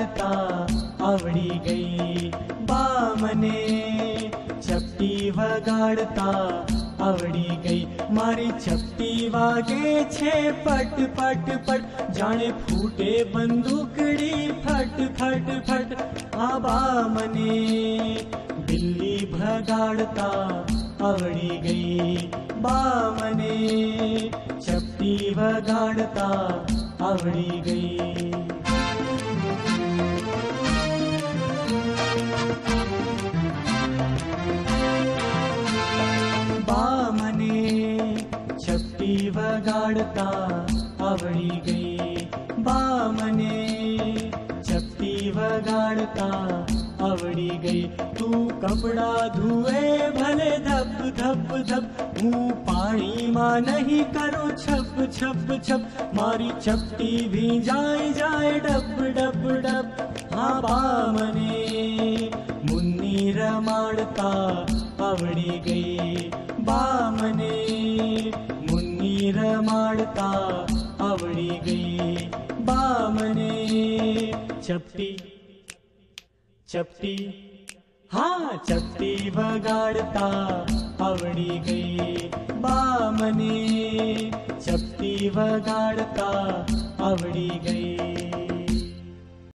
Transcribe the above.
વગાડતા આવડી ગઈ બા મને ચપટી વગાડતા આવડી ગઈ મારી ચપટી વાગે છે પટ પટ પટ જાણે ફૂટે બંદૂકડી ફટ ફટ ફટ આ બા મને બિલ્લી ભગાડતા આવડી ગઈ બા મને ચપટી વગાડતા આવડી ગઈ બા મને ચપટી વગાડતા આવડી ગઈ બા મને ચપટી વગાડતા આવડી ગઈ તું કપડા ધુએ ભલે ધપ ધપ ધપ હું પાણીમાં નહીં કરું છપ છપ છપ મારી ચપટી ભીંજાઈ જાય ડબ ડબ ડબ હા બા મને મુન્ની રમાડતા આવડી ગઈ બા મને મુન્ની રમાડતા આવડી ગઈ બા મને ચપટી चपटी हाँ चपटी वगाड़ता आवड़ी गई बा मने चपटी वगाड़ता आवड़ी गई।